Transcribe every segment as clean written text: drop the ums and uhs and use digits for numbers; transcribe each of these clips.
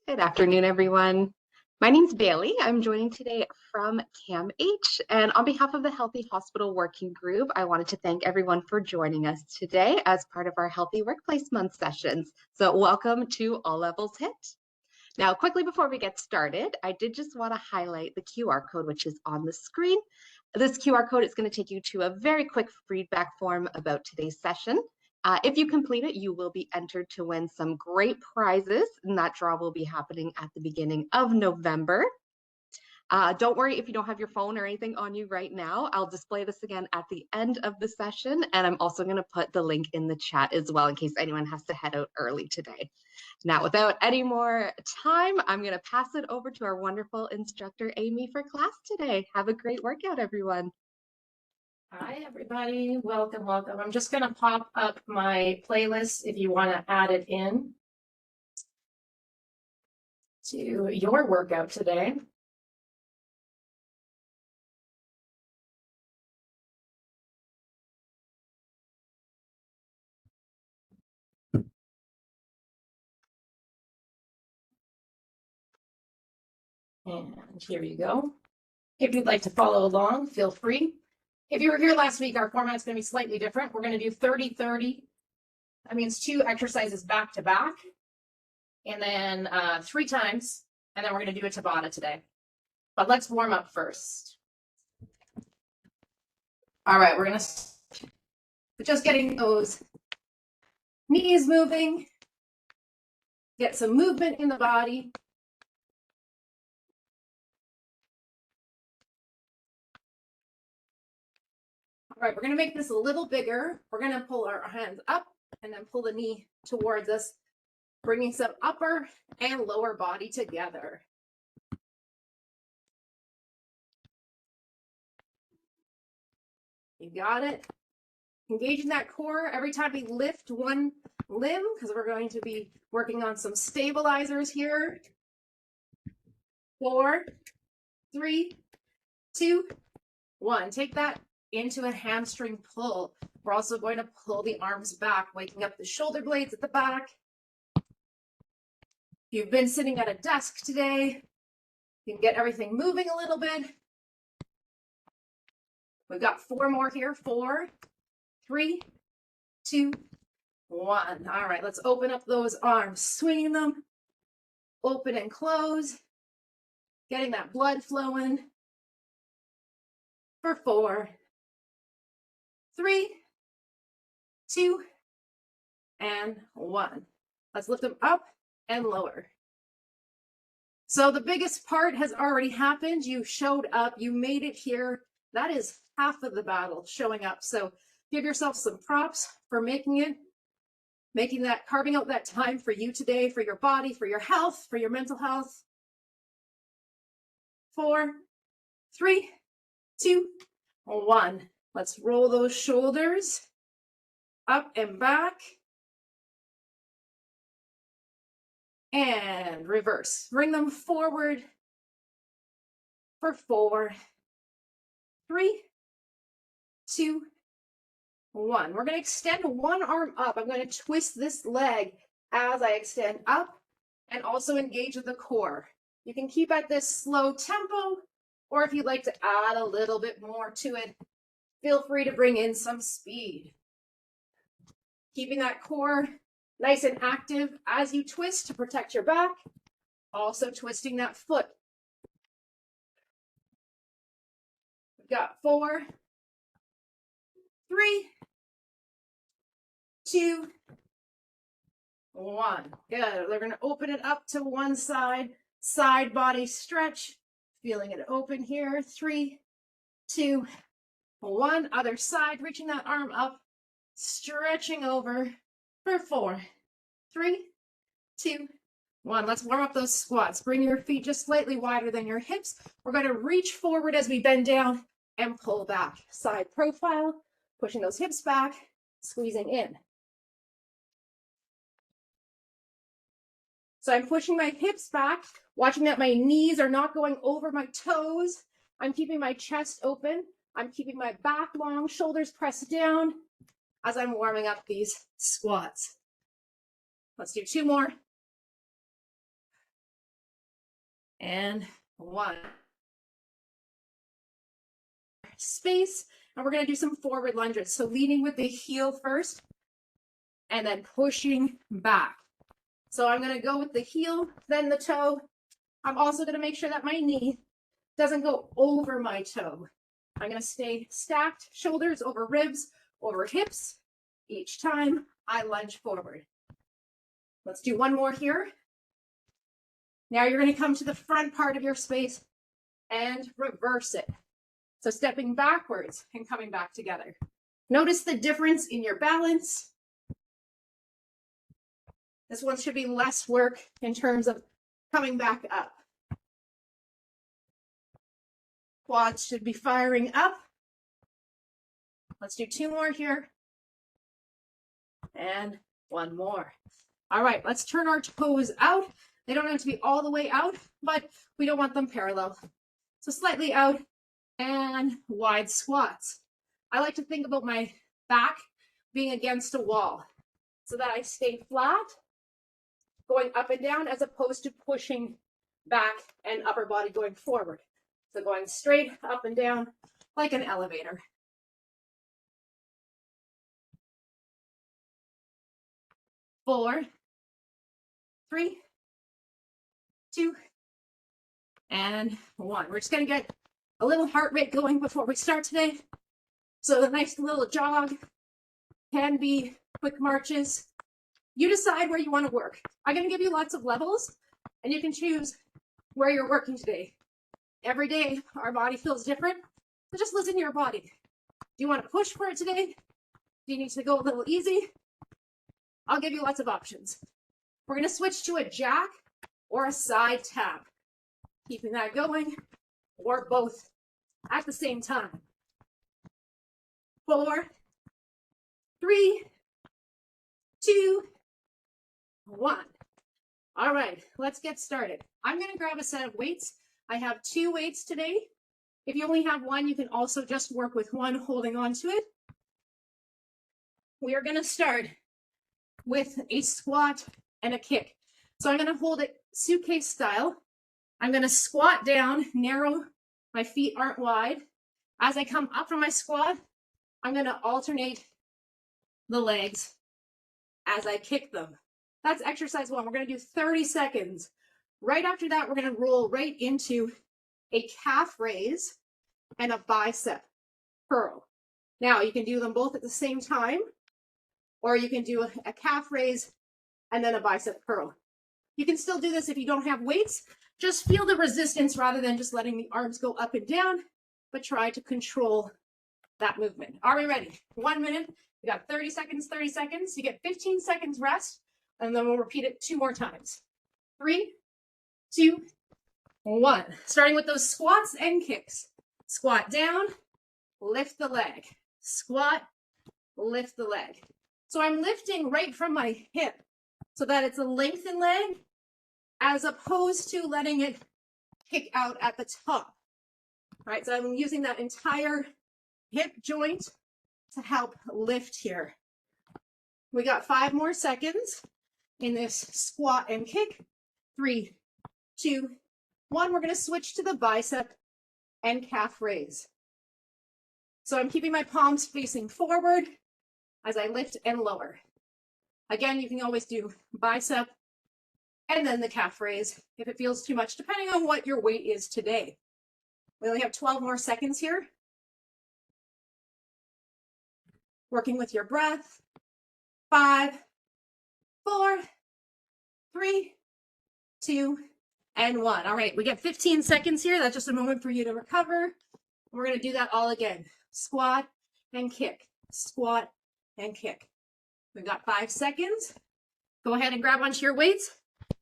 Good afternoon, everyone. My name's Bailey. I'm joining today from CAMH, and on behalf of the Healthy Hospital Working Group, I wanted to thank everyone for joining us today as part of our Healthy Workplace Month sessions. So welcome to All Levels HIIT. Now, quickly before we get started, I did just want to highlight the QR code, which is on the screen. This QR code is going to take you to a very quick feedback form about today's session. If you complete it, you will be entered to win some great prizes, and that draw will be happening at the beginning of November. Don't worry if you don't have your phone or anything on you right now. I'll display this again at the end of the session, and I'm also going to put the link in the chat as well in case anyone has to head out early today. Now, without any more time, I'm going to pass it over to our wonderful instructor, Amy, for class today. Have a great workout, everyone. Hi, everybody. Welcome, welcome. I'm just going to pop up my playlist if you want to add it in to your workout today. And here you go. If you'd like to follow along, feel free. If you were here last week, our format's going to be slightly different. We're going to do 30-30. That means 2 exercises back to back, and then 3 times, and then we're going to do a Tabata today. But let's warm up first. All right, we're going to just getting those knees moving, get some movement in the body. All right, we're going to make this a little bigger. We're going to pull our hands up and then pull the knee towards us, bringing some upper and lower body together. You got it. Engaging that core every time we lift one limb, because we're going to be working on some stabilizers here. 4, 3, 2, 1. Take that into a hamstring pull. We're also going to pull the arms back, waking up the shoulder blades at the back. If you've been sitting at a desk today, you can get everything moving a little bit. We've got 4 more here. 4, 3, 2, 1. All right, let's open up those arms, swinging them, open and close, getting that blood flowing. For 4, 3, 2, and 1. Let's lift them up and lower. So the biggest part has already happened. You showed up, you made it here. That is half of the battle, showing up. So give yourself some props for making it, carving out that time for you today, for your body, for your health, for your mental health. 4, 3, 2, 1. Let's roll those shoulders up and back. And reverse. Bring them forward for 4, 3, 2, 1. We're going to extend one arm up. I'm going to twist this leg as I extend up and also engage with the core. You can keep at this slow tempo, or if you'd like to add a little bit more to it, feel free to bring in some speed. Keeping that core nice and active as you twist to protect your back. Also twisting that foot. We've got 4, 3, 2, 1. Good. We're going to open it up to one side. Side body stretch. Feeling it open here. 3, 2, 1. Other side. Reaching that arm up. Stretching over for 4, 3, 2, 1. Let's warm up those squats. Bring your feet just slightly wider than your hips. We're going to reach forward as we bend down and pull back. Side profile, pushing those hips back, squeezing in. So I'm pushing my hips back, watching that my knees are not going over my toes. I'm keeping my chest open. I'm keeping my back long, shoulders pressed down as I'm warming up these squats. Let's do 2 more. and 1. Space, and we're going to do some forward lunges. So leading with the heel first and then pushing back. So I'm going to go with the heel, then the toe. I'm also going to make sure that my knee doesn't go over my toe. I'm going to stay stacked, shoulders over ribs, over hips each time I lunge forward. Let's do one more here. Now you're going to come to the front part of your space and reverse it. So stepping backwards and coming back together. Notice the difference in your balance. This one should be less work in terms of coming back up. Quads should be firing up. Let's do 2 more here. And 1 more. All right, let's turn our toes out. They don't have to be all the way out, but we don't want them parallel. So slightly out and wide squats. I like to think about my back being against a wall so that I stay flat, going up and down as opposed to pushing back and upper body going forward. So going straight up and down like an elevator. 4, 3, 2, and 1. We're just going to get a little heart rate going before we start today. So a nice little jog can be quick marches. You decide where you want to work. I'm going to give you lots of levels, and you can choose where you're working today. Every day, our body feels different, so just listen to your body. Do you want to push for it today? Do you need to go a little easy? I'll give you lots of options. We're going to switch to a jack or a side tap, keeping that going, or both at the same time. 4, 3, 2, 1. All right, let's get started. I'm going to grab a set of weights. I have 2 weights today. If you only have 1, you can also just work with 1 holding on to it. We are going to start with a squat and a kick. So I'm going to hold it suitcase style. I'm going to squat down, narrow, my feet aren't wide. As I come up from my squat, I'm going to alternate the legs as I kick them. That's exercise 1. We're going to do 30 seconds. Right after that, we're going to roll right into a calf raise and a bicep curl. Now, you can do them both at the same time, or you can do a calf raise and then a bicep curl. You can still do this if you don't have weights. Just feel the resistance rather than just letting the arms go up and down, but try to control that movement. Are we ready? 1 minute. We got 30 seconds, 30 seconds. You get 15 seconds rest, and then we'll repeat it 2 more times. 3, 2, 1. Starting with those squats and kicks. Squat down, lift the leg. Squat, lift the leg. So I'm lifting right from my hip so that it's a lengthened leg as opposed to letting it kick out at the top. All right, so I'm using that entire hip joint to help lift here. We got 5 more seconds in this squat and kick. 3, 2, 1. We're going to switch to the bicep and calf raise. So I'm keeping my palms facing forward as I lift and lower. Again, you can always do bicep and then the calf raise if it feels too much, depending on what your weight is today. We only have 12 more seconds here. Working with your breath. 5, 4, 3, 2, and 1. All right, we get 15 seconds here. That's just a moment for you to recover. We're going to do that all again. Squat and kick. Squat and kick. We've got 5 seconds. Go ahead and grab onto your weights.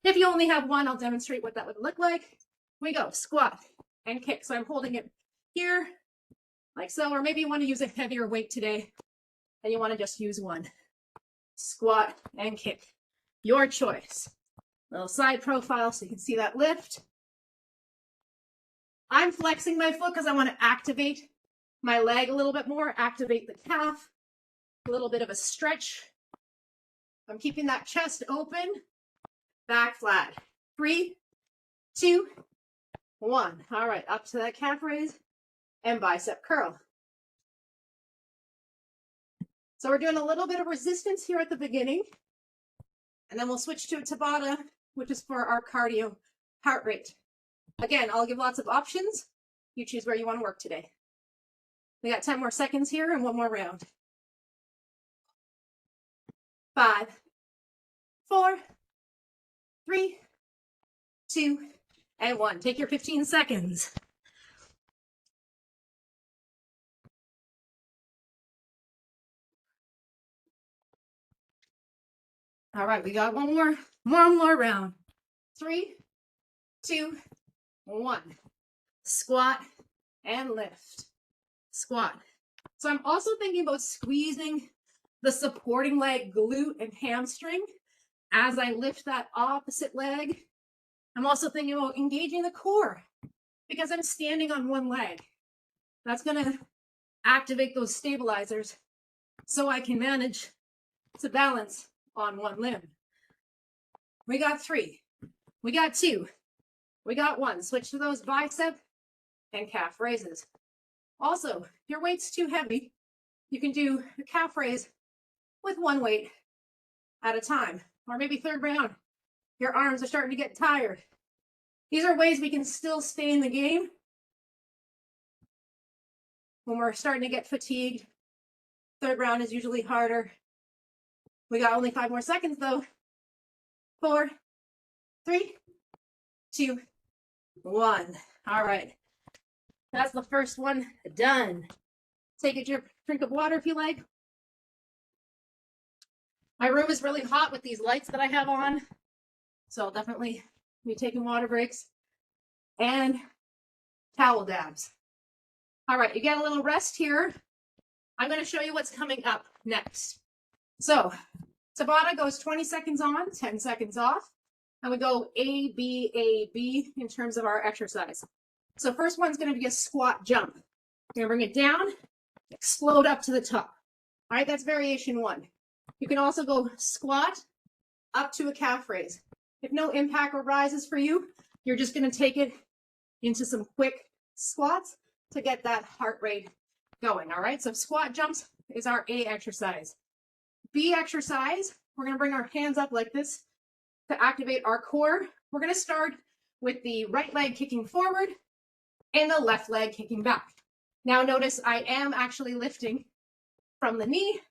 If you only have 1, I'll demonstrate what that would look like. We go squat and kick. So I'm holding it here like so, or maybe you want to use a heavier weight today and you want to just use 1. Squat and kick. Your choice. Little side profile so you can see that lift. I'm flexing my foot because I want to activate my leg a little bit more, activate the calf, a little bit of a stretch. I'm keeping that chest open, back flat. 3, 2, 1. All right, up to that calf raise and bicep curl. So we're doing a little bit of resistance here at the beginning, and then we'll switch to a Tabata, which is for our cardio heart rate. Again, I'll give lots of options. You choose where you want to work today. We got 10 more seconds here and one more round. 5, 4, 3, 2, and 1. Take your 15 seconds. All right, we got one more round. 3, 2, 1. Squat and lift. Squat. So I'm also thinking about squeezing the supporting leg, glute, and hamstring as I lift that opposite leg. I'm also thinking about engaging the core because I'm standing on one leg. That's going to activate those stabilizers so I can manage to balance on one limb. We got 3. We got 2. We got 1. Switch to those bicep and calf raises. Also, if your weight's too heavy, you can do a calf raise with one weight at a time, or maybe third round. Your arms are starting to get tired. These are ways we can still stay in the game when we're starting to get fatigued. Third round is usually harder. We got only 5 more seconds though. 4, 3, 2, 1. All right. That's the first one done. Take a drink of water if you like. My room is really hot with these lights that I have on, so I'll definitely be taking water breaks and towel dabs. All right, you get a little rest here. I'm going to show you what's coming up next. So Tabata goes 20 seconds on, 10 seconds off, and we go A, B, A, B in terms of our exercise. So first one's going to be a squat jump. You're going to bring it down, explode up to the top. All right, that's variation 1. You can also go squat up to a calf raise. If no impact arises for you, you're just going to take it into some quick squats to get that heart rate going. All right, so squat jumps is our A exercise. B exercise, we're going to bring our hands up like this to activate our core. We're going to start with the right leg kicking forward and the left leg kicking back. Now notice I am actually lifting from the knee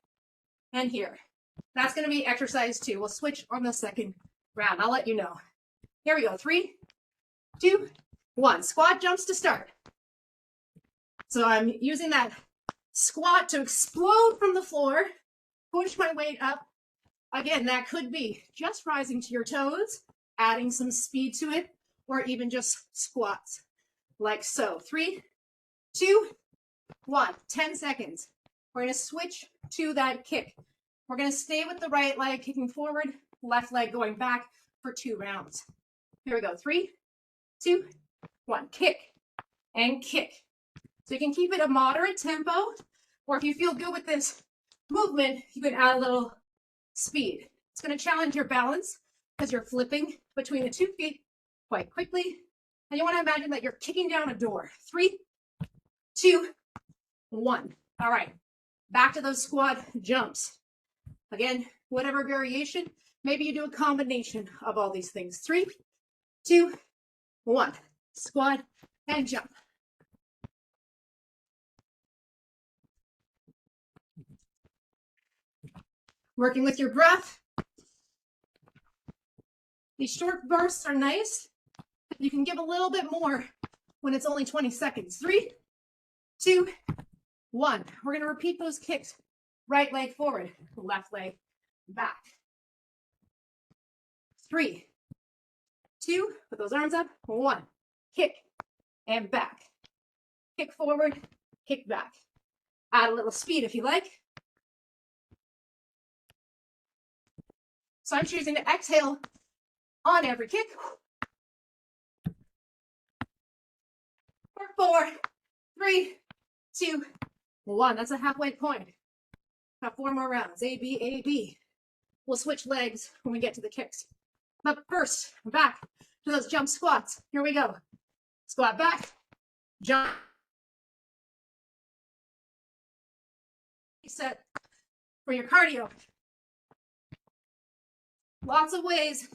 and here. That's going to be exercise 2. We'll switch on the second round. I'll let you know. Here we go. 3, 2, 1. Squat jumps to start. So I'm using that squat to explode from the floor, push my weight up. Again, that could be just rising to your toes, adding some speed to it, or even just squats like so. 3, 2, 1. 10 seconds. We're going to switch to that kick. We're going to stay with the right leg kicking forward, left leg going back for 2 rounds. Here we go. 3, 2, 1. Kick and kick. So you can keep it a moderate tempo, or if you feel good with this movement, you can add a little speed. It's going to challenge your balance because you're flipping between the 2 feet quite quickly. And you want to imagine that you're kicking down a door. 3, 2, 1. All right. Back to those squat jumps. Again, whatever variation, maybe you do a combination of all these things. 3, 2, 1. Squat and jump. Working with your breath. These short bursts are nice. You can give a little bit more when it's only 20 seconds. 3, 2, 1. We're going to repeat those kicks. Right leg forward, left leg back. 3, 2, put those arms up. 1, kick and back. Kick forward, kick back. Add a little speed if you like. So I'm choosing to exhale on every kick. For 4, 3, 2, 1. That's a halfway point. Got 4 more rounds. A, B, A, B. We'll switch legs when we get to the kicks. But first, back to those jump squats. Here we go. Squat back, jump. Set for your cardio. Lots of ways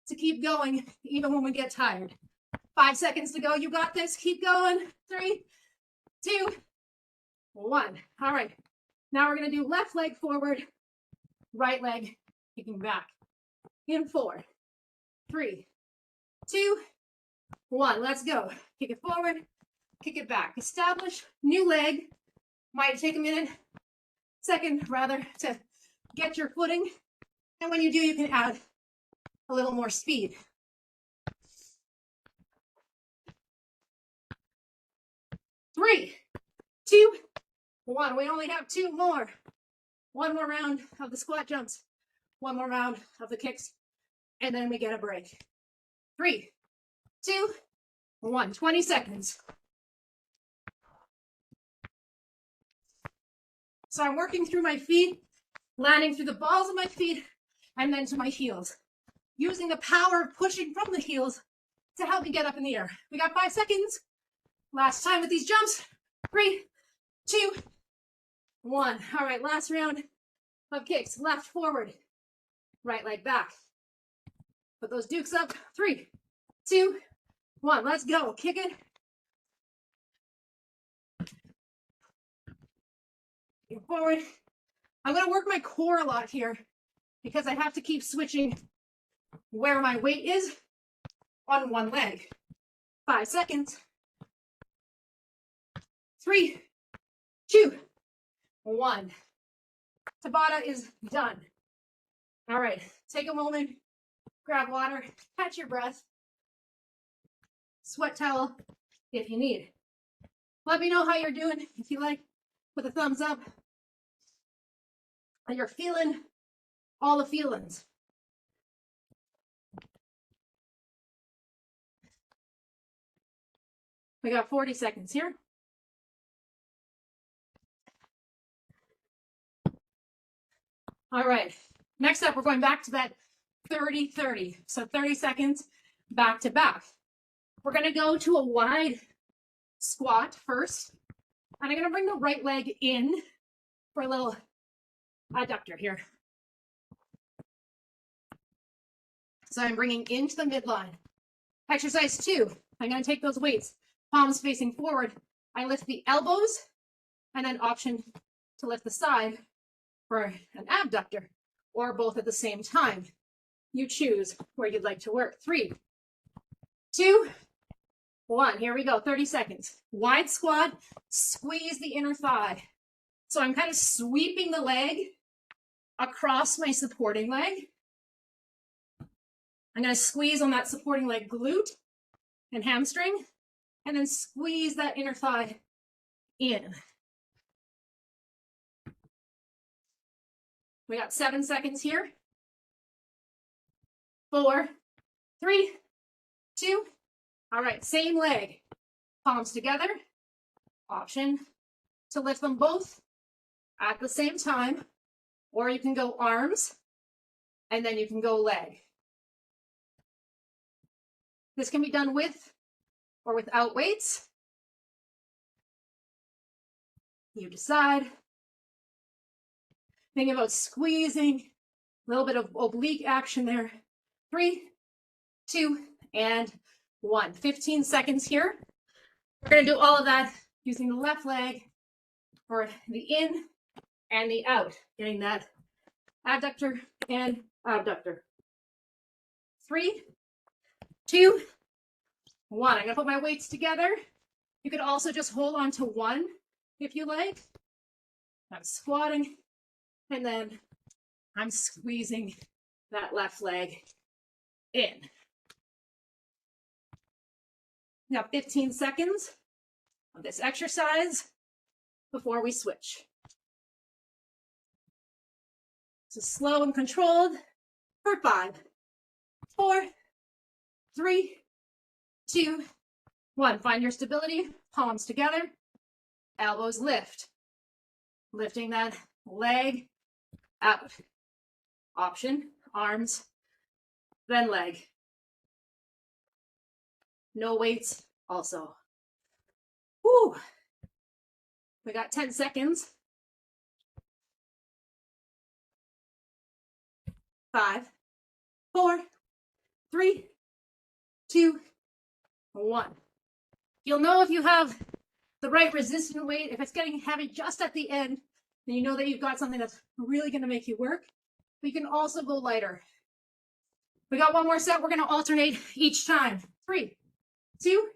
to keep going, even when we get tired. 5 seconds to go. You got this. Keep going. 3, 2, 1. All right. Now we're going to do left leg forward, right leg kicking back. In 4, 3, 2, 1. Let's go. Kick it forward, kick it back. Establish new leg. Might take a minute, second rather, to get your footing. And when you do, you can add a little more speed. 3, 2, 1. We only have 2 more. 1 more round of the squat jumps, 1 more round of the kicks, and then we get a break. 3, 2, 1. 20 seconds. So I'm working through my feet, landing through the balls of my feet, and then to my heels, using the power of pushing from the heels to help me get up in the air. We got 5 seconds. Last time with these jumps. 3, 2, 1. All right, last round of kicks. Left forward, right leg back. Put those dukes up. 3, 2, 1. Let's go. Kick it. Get forward. I'm going to work my core a lot here because I have to keep switching where my weight is on one leg. 5 seconds. 3, 2, 1. Tabata is done. All right, take a moment, grab water, catch your breath, sweat towel if you need. Let me know how you're doing if you like, with a thumbs up. And you're feeling all the feelings. We got 40 seconds here. All right, next up, we're going back to that 30-30. So 30 seconds back to back. We're gonna go to a wide squat first. And I'm gonna bring the right leg in for a little adductor here. So I'm bringing into the midline. Exercise 2, I'm gonna take those weights, palms facing forward. I lift the elbows and then option to lift the side for an abductor, or both at the same time. You choose where you'd like to work. 3, 2, 1. Here we go. 30 seconds. Wide squat. Squeeze the inner thigh. So I'm kind of sweeping the leg across my supporting leg. I'm going to squeeze on that supporting leg glute and hamstring, and then squeeze that inner thigh in. We got 7 seconds here. 4, 3, 2. All right, same leg. Palms together. Option to lift them both at the same time, or you can go arms, and then you can go leg. This can be done with or without weights. You decide. Think about squeezing, a little bit of oblique action there. 3, 2, and 1. 15 seconds here. We're going to do all of that using the left leg for the in and the out, getting that adductor and abductor. 3, 2, 1. I'm going to put my weights together. You could also just hold on to one if you like. I'm squatting, and then I'm squeezing that left leg in. Now 15 seconds of this exercise before we switch. So slow and controlled for 5, 4, 3, 2, 1. Find your stability, palms together, elbows lift. Lifting that leg out. Option, arms, then leg. No weights also. Woo. We got 10 seconds. 5, 4, 3, 2, 1. You'll know if you have the right resistant weight. If it's getting heavy just at the end, then you know that you've got something that's really going to make you work. But you can also go lighter. We got one more set. We're going to alternate each time. 3, 2,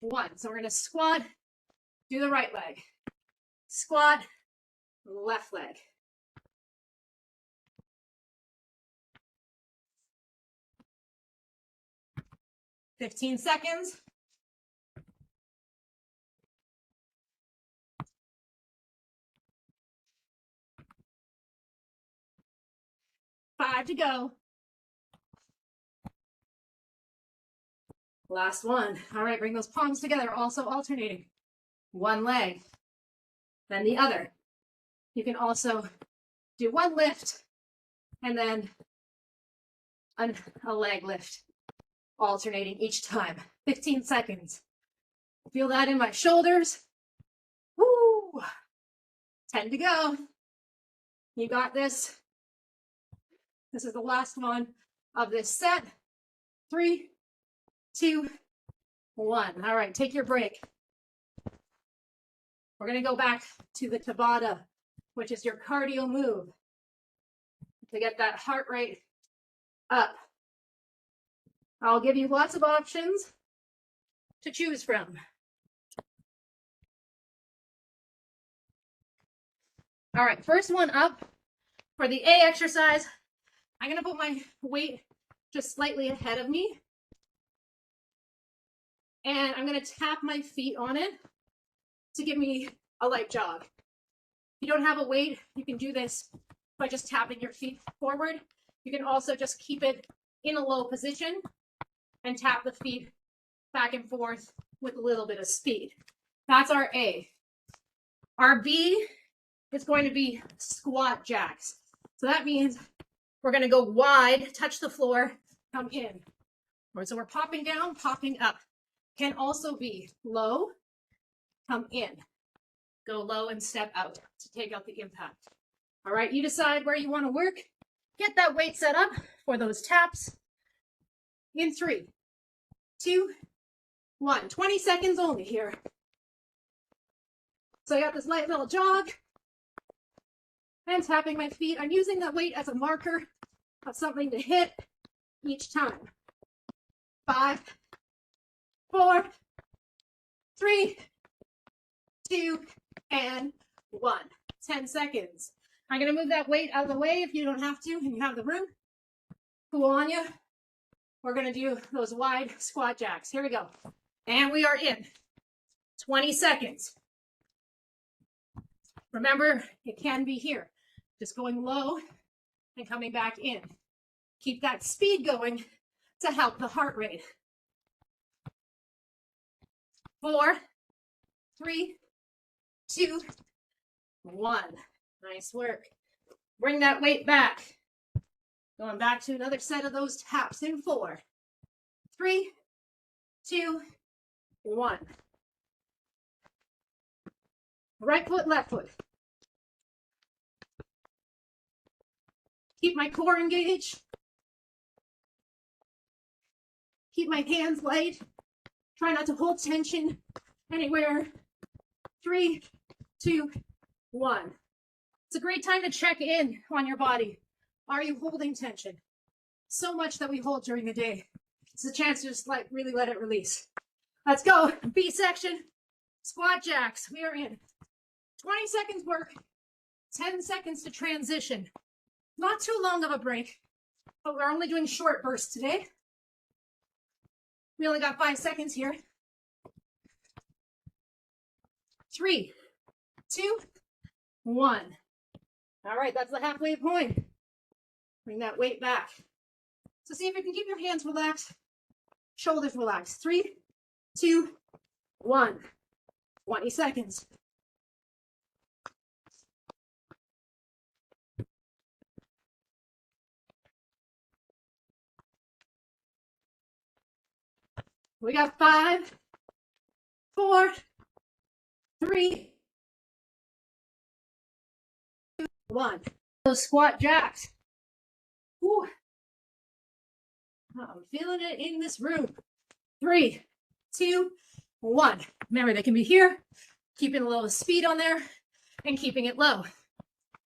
1. So we're going to squat, do the right leg. Squat, left leg. "15 seconds. 5 to go. Last one. All right, bring those palms together, also alternating. One leg, then the other. You can also do one lift and then a leg lift, alternating each time. 15 seconds. Feel that in my shoulders. Woo! 10 to go. You got this. This is the last one of this set. 3, 2, 1. All right, take your break. We're going to go back to the Tabata, which is your cardio move to get that heart rate up. I'll give you lots of options to choose from. All right, first one up for the A exercise. I'm going to put my weight just slightly ahead of me. And I'm going to tap my feet on it to give me a light jog. If you don't have a weight, you can do this by just tapping your feet forward. You can also just keep it in a low position and tap the feet back and forth with a little bit of speed. That's our A. Our B is going to be squat jacks. So that means we're going to go wide, touch the floor, come in. So we're popping down, popping up. Can also be low, come in. Go low and step out to take out the impact. All right, you decide where you want to work. Get that weight set up for those taps. In 3, 2, 1. 20 seconds only here. So I got this light little jog and tapping my feet. I'm using that weight as a marker of something to hit each time. 5, 4, 3, 2, and 1. 10 seconds. I'm going to move that weight out of the way if you don't have to and you have the room. Cool on you. We're going to do those wide squat jacks. Here we go. And we are in. 20 seconds. Remember, it can be here. Just going low and coming back in. Keep that speed going to help the heart rate. 4, 3, 2, 1. Nice work. Bring that weight back. Going back to another set of those taps in 4, 3, 2, 1. Right foot, left foot. Keep my core engaged. Keep my hands light. Try not to hold tension anywhere. 3, 2, 1. It's a great time to check in on your body. Are you holding tension? So much that we hold during the day. It's a chance to just really let it release. Let's go. B section. Squat jacks. We are in. 20 seconds work. 10 seconds to transition. Not too long of a break, but we're only doing short bursts today. We only got 5 seconds here. 3, 2, 1. All right, that's the halfway point. Bring that weight back. So see if you can keep your hands relaxed, shoulders relaxed. 3, 2, 1. 20 seconds. We got 5, 4, 3, 2, 1. Those squat jacks. Ooh. I'm feeling it in this room. 3, 2, 1. Remember, they can be here, keeping a little speed on there and keeping it low,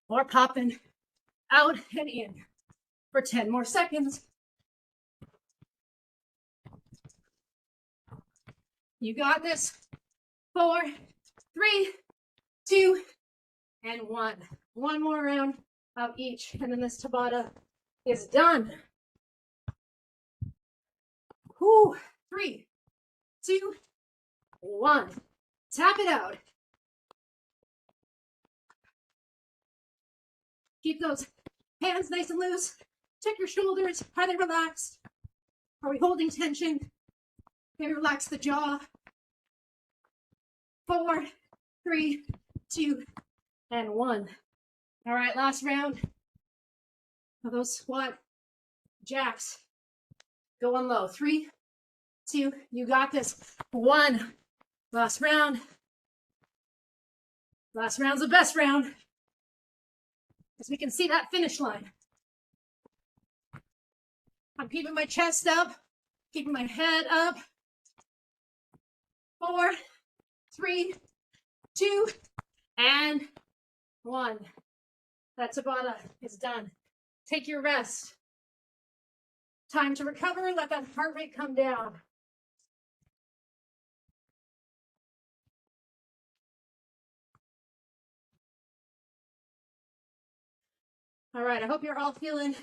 or popping out and in for 10 more seconds. You got this. 4, 3, 2, and 1. One more round of each, and then this Tabata is done. Whew. 3, 2, 1. Tap it out. Keep those hands nice and loose. Check your shoulders. Are they relaxed? Are we holding tension? Maybe relax the jaw. 4, 3, 2, and 1. All right, last round of those squat jacks. Going low. 3, 2, you got this. 1. Last round. Last round's the best round, because we can see that finish line. I'm keeping my chest up, keeping my head up. 4, 3, 2, and 1. That Tabata is done. Take your rest. Time to recover. Let that heart rate come down. All right, I hope you're all feeling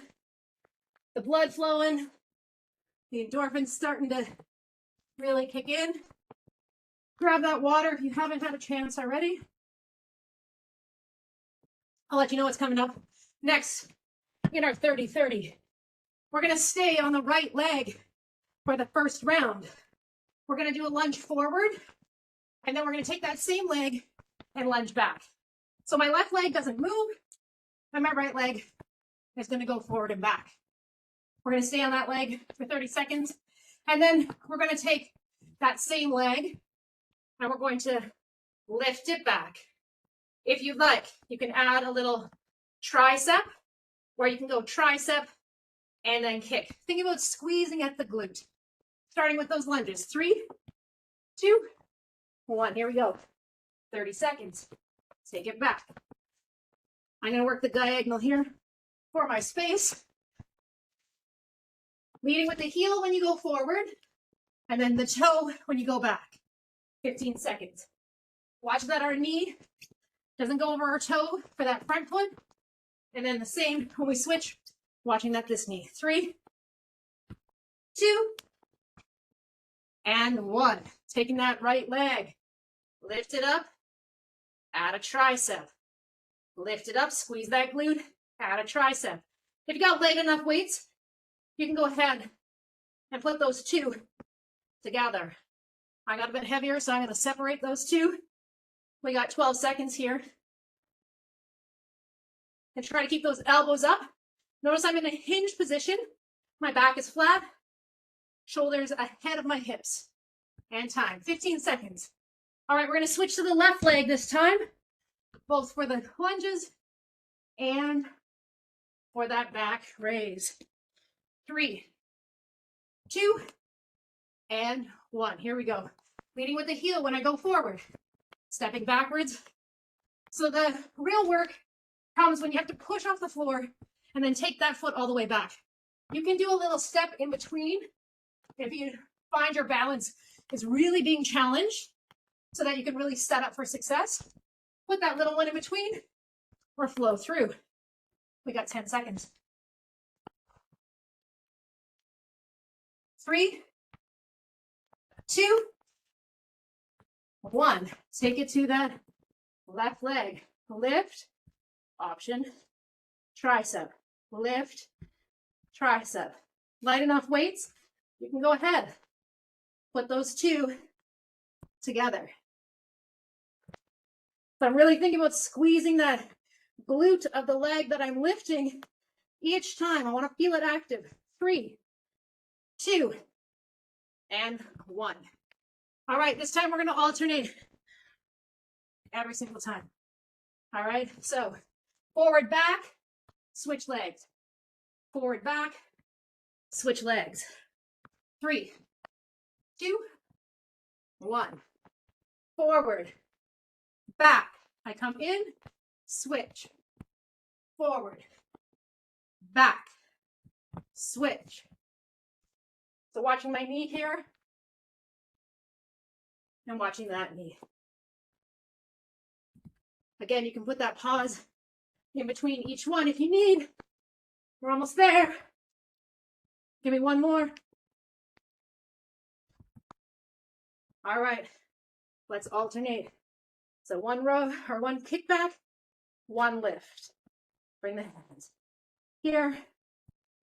the blood flowing, the endorphins starting to really kick in. Grab that water if you haven't had a chance already. I'll let you know what's coming up next in our 30-30. We're going to stay on the right leg for the first round. We're going to do a lunge forward, and then we're going to take that same leg and lunge back. So my left leg doesn't move, and my right leg is going to go forward and back. We're going to stay on that leg for 30 seconds, and then we're going to take that same leg, and we're going to lift it back. If you'd like, you can add a little tricep, or you can go tricep and then kick. Think about squeezing at the glute. Starting with those lunges. 3, 2, 1. Here we go. 30 seconds. Take it back. I'm going to work the diagonal here for my space. Leading with the heel when you go forward, and then the toe when you go back. 15 seconds. Watch that our knee doesn't go over our toe for that front foot. And then the same when we switch, watching that this knee. 3, 2, and 1. Taking that right leg. Lift it up. Add a tricep. Lift it up. Squeeze that glute. Add a tricep. If you got light enough weights, you can go ahead and put those two together. I got a bit heavier, so I'm going to separate those two. We got 12 seconds here. And try to keep those elbows up. Notice I'm in a hinge position. My back is flat. Shoulders ahead of my hips. And time. 15 seconds. All right, we're going to switch to the left leg this time, both for the lunges and for that back raise. 3, 2, and 1. Here we go. Leading with the heel when I go forward. Stepping backwards. So the real work comes when you have to push off the floor and then take that foot all the way back. You can do a little step in between if you find your balance is really being challenged so that you can really set up for success. Put that little one in between or flow through. We got 10 seconds. 3, 2, 1. Take it to that left leg. Lift, option, tricep. Lift, tricep. Light enough weights, you can go ahead. Put those two together. So I'm really thinking about squeezing that glute of the leg that I'm lifting each time. I want to feel it active. 3, 2, and 1. All right, this time we're going to alternate every single time. All right, so forward, back, switch legs. Forward, back, switch legs. 3, 2, 1. Forward, back. I come in, switch. Forward, back, switch. So watching my knee here and watching that knee. Again, you can put that pause in between each one if you need. We're almost there. Give me one more. All right, let's alternate. So one row or one kickback, one lift. Bring the hands here,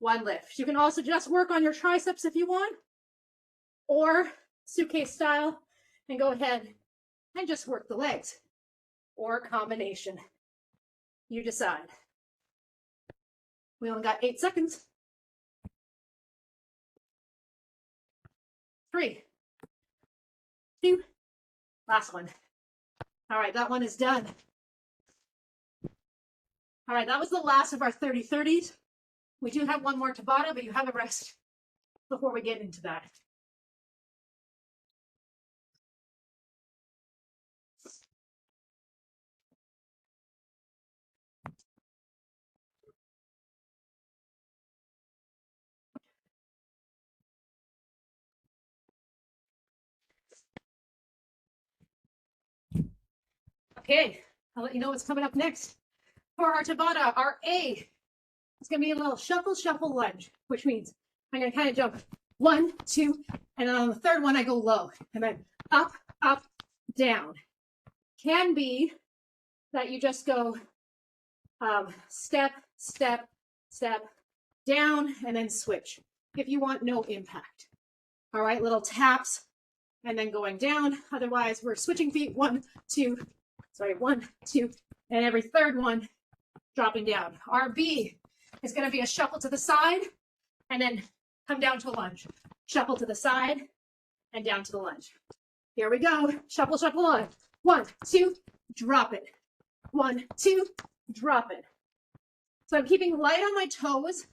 one lift. You can also just work on your triceps if you want, or suitcase style and go ahead and just work the legs, or a combination. You decide. We only got 8 seconds. 3, 2, last one. All right, that one is done. All right, that was the last of our 30-30s. We do have one more Tabata, but you have a rest before we get into that. Okay, I'll let you know what's coming up next. For our Tabata, our A, it's going to be a little shuffle, shuffle lunge, which means I'm going to kind of jump 1, 2, and then on the third one, I go low, and then up, up, down. Can be that you just go step, step, step, down, and then switch if you want no impact. All right, little taps, and then going down. Otherwise, we're switching feet 1, 2, 1, 2, and every third one dropping down. Our B is going to be a shuffle to the side and then come down to a lunge. Shuffle to the side and down to the lunge. Here we go. Shuffle, shuffle on. 1, 2, drop it. 1, 2, drop it. So I'm keeping light on my toes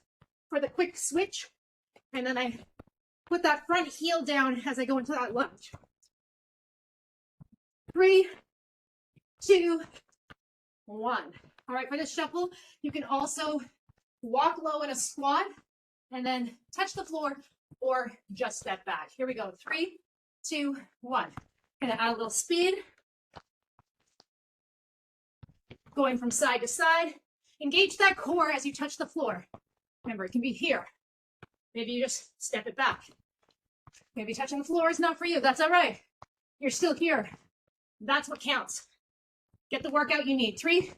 for the quick switch, and then I put that front heel down as I go into that lunge. 3, 2, 1. All right, for this shuffle, you can also walk low in a squat and then touch the floor or just step back. Here we go. 3, 2, 1. Gonna add a little speed. Going from side to side. Engage that core as you touch the floor. Remember, it can be here. Maybe you just step it back. Maybe touching the floor is not for you. That's all right. You're still here. That's what counts. Get the workout you need. 3,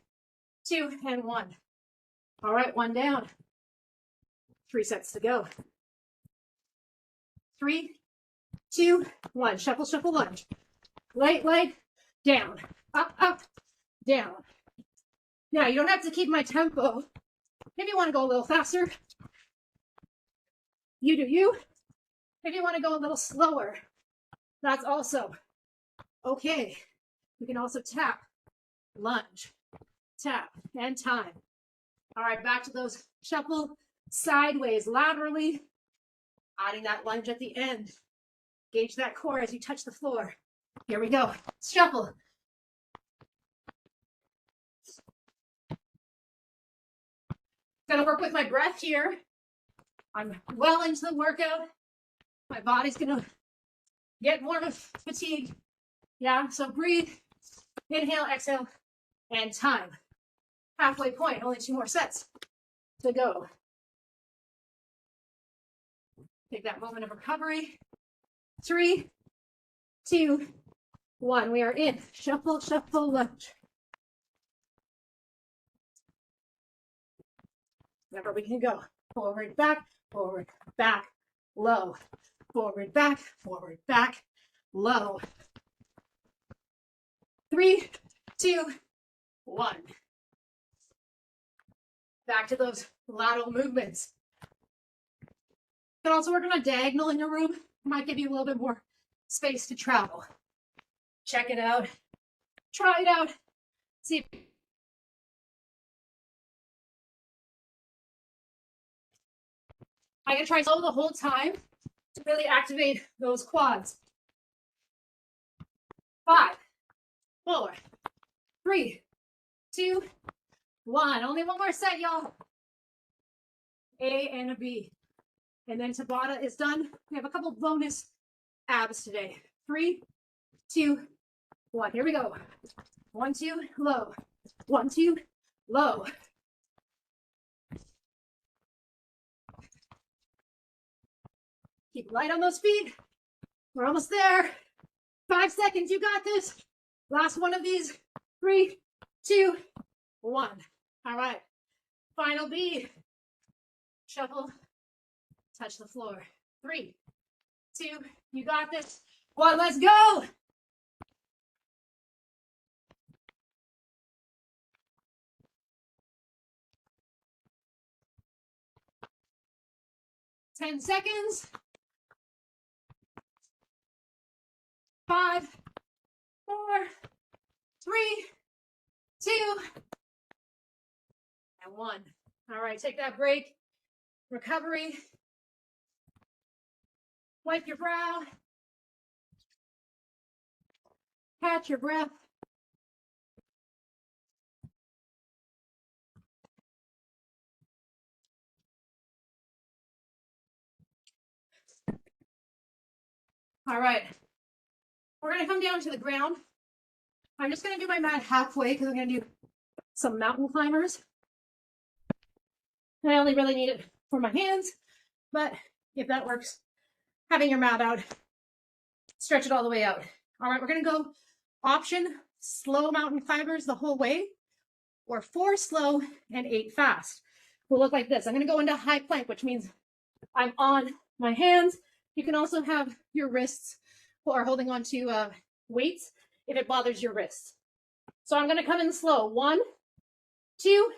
2, and 1. All right, 1 down. 3 sets to go. 3, 2, 1. Shuffle, shuffle, lunge. Light, light, down. Up, up, down. Now, you don't have to keep my tempo. Maybe you want to go a little faster. You do you. If you want to go a little slower, that's also okay. You can also tap, lunge, tap, and time. All right, back to those shuffle sideways, laterally, adding that lunge at the end. Gauge that core as you touch the floor. Here we go. Shuffle. Gonna work with my breath here. I'm well into the workout. My body's gonna get more fatigued. Yeah, so breathe, inhale, exhale, and time. Halfway point, only 2 more sets to go. Take that moment of recovery. 3, 2, 1. We are in. Shuffle, shuffle, lunge. Remember, we can go forward, back, low. Forward, back, low. 3, 2, 1. Back to those lateral movements. You can also work on a diagonal in your room. Might give you a little bit more space to travel. Check it out. Try it out. See. I'm going to try slow the whole time to really activate those quads. 5, 4, 3, 2, 1. Only one more set, y'all. A and a B. And then Tabata is done. We have a couple bonus abs today. 3, 2, 1. Here we go. 1, 2, low. 1, 2, low. Keep light on those feet. We're almost there. 5 seconds. You got this. Last one of these. 3, 2, 1. All right. Final B. Shuffle. Touch the floor. 3, 2. You got this. 1. Let's go. Ten seconds. 5, 4, 3, 2, and 1. All right, take that break. Recovery. Wipe your brow. Catch your breath. All right. We're going to come down to the ground. I'm just going to do my mat halfway because I'm going to do some mountain climbers. I only really need it for my hands, but if that works, having your mat out, stretch it all the way out. All right, we're going to go option slow mountain climbers the whole way, or 4 slow and 8 fast. Will look like this. I'm going to go into high plank, which means I'm on my hands. You can also have your wrists or holding on to weights if it bothers your wrists. So I'm going to come in slow. 1, 2,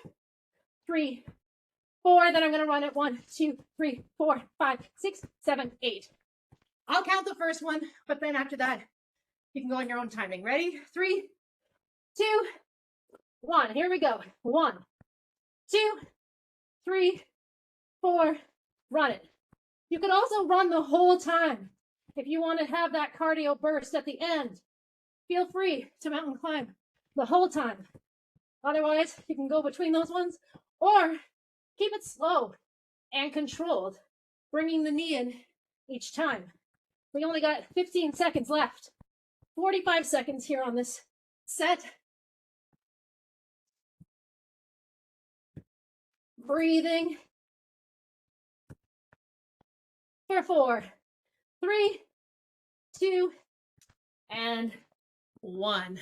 3, 4. Then I'm going to run it 1, 2, 3, 4, 5, 6, 7, 8. I'll count the first one, but then after that, you can go on your own timing. Ready? 3, 2, 1. Here we go. 1, 2, 3, 4. Run it. You can also run the whole time. If you want to have that cardio burst at the end, feel free to mountain climb the whole time. Otherwise, you can go between those ones or keep it slow and controlled, bringing the knee in each time. We only got 15 seconds left. 45 seconds here on this set. Breathing. For 4, 3, 2, and 1.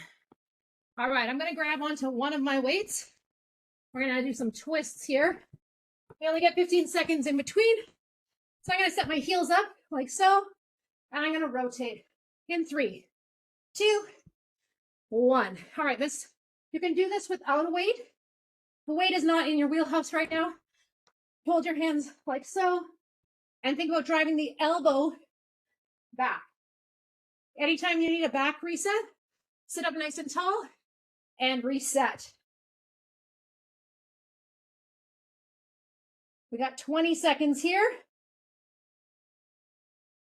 All right, I'm going to grab onto one of my weights. We're going to do some twists here. We only get 15 seconds in between. So I'm going to set my heels up like so, and I'm going to rotate in 3, 2, 1. All right, you can do this without a weight. The weight is not in your wheelhouse right now. Hold your hands like so, and think about driving the elbow back. Anytime you need a back reset, sit up nice and tall and reset. We got 20 seconds here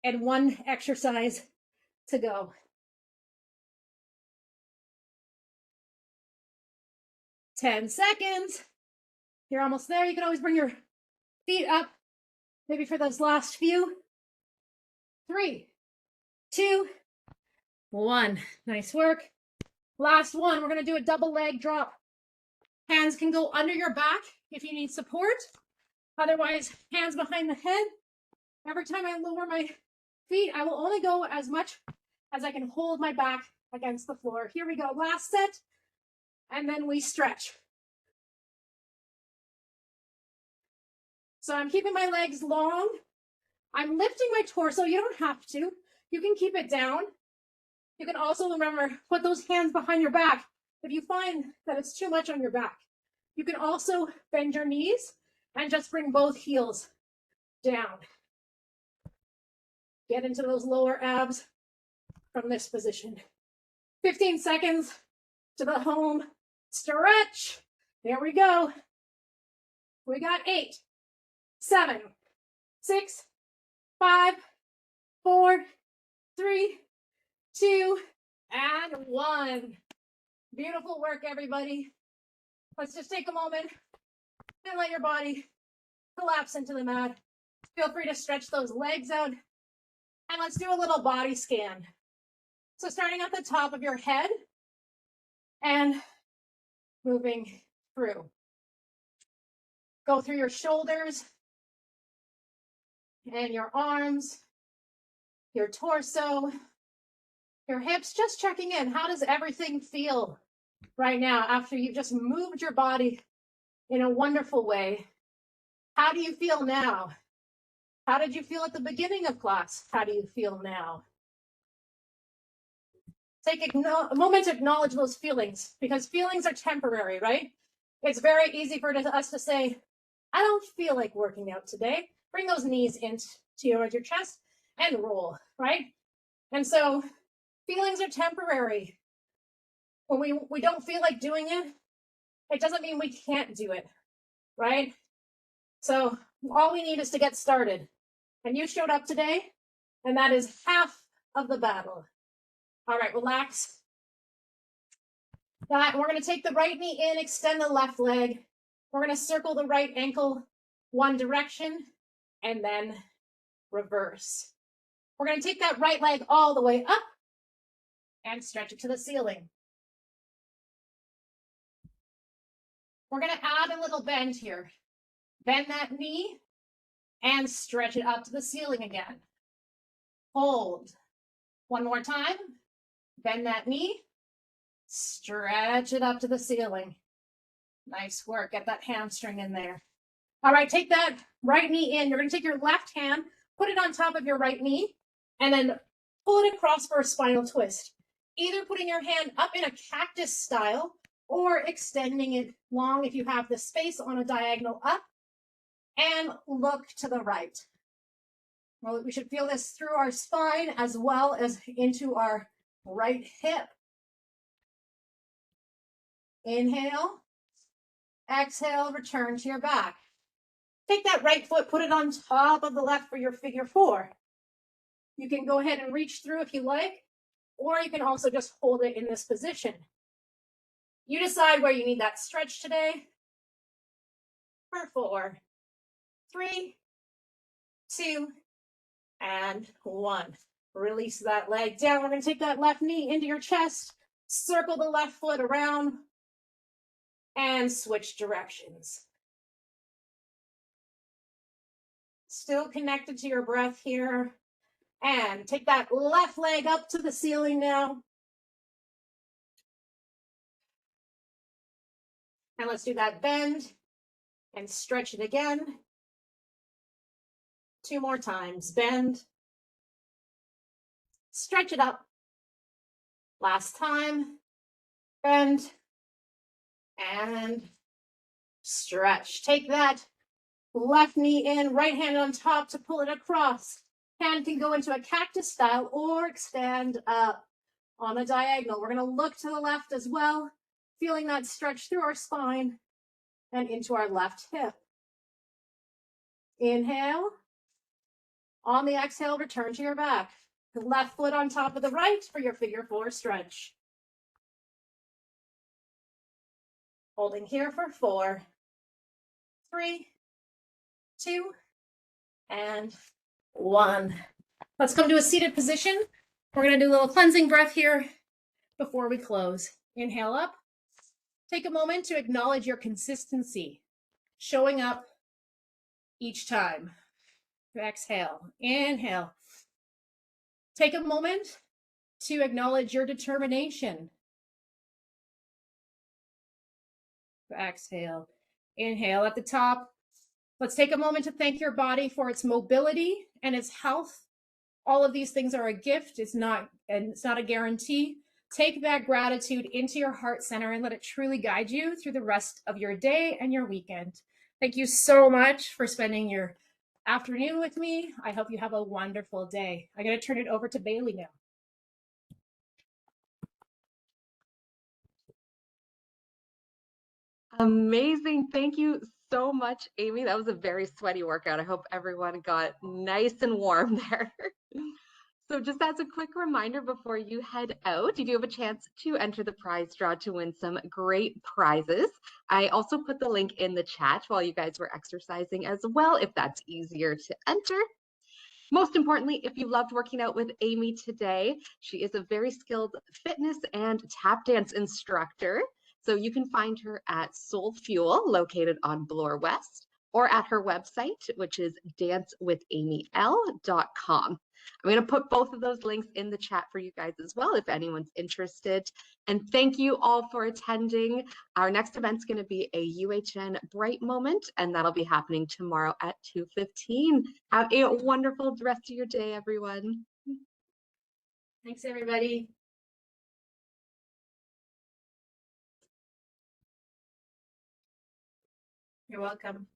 and 1 exercise to go. 10 seconds. You're almost there. You can always bring your feet up, maybe for those last few. 3, 2, 1. Nice work. Last one. We're going to do a double leg drop. Hands can go under your back if you need support. Otherwise, hands behind the head. Every time I lower my feet, I will only go as much as I can hold my back against the floor. Here we go. Last set. And then we stretch. So I'm keeping my legs long. I'm lifting my torso. You don't have to. You can keep it down. You can also, remember, put those hands behind your back if you find that it's too much on your back. You can also bend your knees and just bring both heels down. Get into those lower abs. from this position. 15 seconds to the home stretch. There we go. We got 8, 7, 6, 5, 4, 3, 2, and 1. Beautiful work, everybody. Let's just take a moment and let your body collapse into the mat. Feel free to stretch those legs out. And let's do a little body scan. So starting at the top of your head and moving through. Go through your shoulders and your arms, your torso, your hips, just checking in. How does everything feel right now after you've just moved your body in a wonderful way? How do you feel now? How did you feel at the beginning of class? How do you feel now? Take a moment to acknowledge those feelings, because feelings are temporary, right? It's very easy for us to say, I don't feel like working out today. Bring those knees into your chest and roll, right? And so feelings are temporary. When we don't feel like doing it, it doesn't mean we can't do it, right? So all we need is to get started. And you showed up today, and that is half of the battle. All right, relax. That, we're going to take the right knee in, extend the left leg. We're going to circle the right ankle one direction, and then reverse. We're going to take that right leg all the way up and stretch it to the ceiling. We're going to add a little bend here. Bend that knee and stretch it up to the ceiling again. Hold. One more time. Bend that knee. Stretch it up to the ceiling. Nice work. Get that hamstring in there. All right, take that right knee in. You're going to take your left hand, put it on top of your right knee, and then pull it across for a spinal twist. Either putting your hand up in a cactus style or extending it long if you have the space on a diagonal up, and look to the right. Well, we should feel this through our spine as well as into our right hip. Inhale, exhale, return to your back. Take that right foot, put it on top of the left for your figure 4. You can go ahead and reach through if you like, or you can also just hold it in this position. You decide where you need that stretch today. For 4, 3, 2, and 1. Release that leg down. We're going to take that left knee into your chest, circle the left foot around, and switch directions. Still connected to your breath here. And take that left leg up to the ceiling now. And let's do that bend and stretch it again. 2 more times. Bend. Stretch it up. Last time. Bend. And stretch. Take that left knee in, right hand on top to pull it across. Hand can go into a cactus style or extend up on a diagonal. We're going to look to the left as well, feeling that stretch through our spine and into our left hip. Inhale. On the exhale, return to your back. The left foot on top of the right for your figure 4 stretch. Holding here for 4, 3, 2, and 1. Let's come to a seated position. We're going to do a little cleansing breath here before we close. Inhale up. Take a moment to acknowledge your consistency, showing up each time. Exhale. Inhale. Take a moment to acknowledge your determination. Exhale. Inhale at the top. Let's take a moment to thank your body for its mobility and its health. All of these things are a gift. It's not a guarantee. Take that gratitude into your heart center and let it truly guide you through the rest of your day and your weekend. Thank you so much for spending your afternoon with me. I hope you have a wonderful day. I'm going to turn it over to Bailey now. Amazing. Thank you so much, Amy. That was a very sweaty workout. I hope everyone got nice and warm there. So just as a quick reminder before you head out, you do have a chance to enter the prize draw to win some great prizes. I also put the link in the chat while you guys were exercising as well, if that's easier to enter. Most importantly, if you loved working out with Amy today, she is a very skilled fitness and tap dance instructor. So you can find her at Soul Fuel, located on Bloor West, or at her website, which is dancewithamyl.com. I'm going to put both of those links in the chat for you guys as well, if anyone's interested. And thank you all for attending. Our next event's going to be a UHN Bright Moment, and that'll be happening tomorrow at 2:15. Have a wonderful rest of your day, everyone. Thanks, everybody. You're welcome.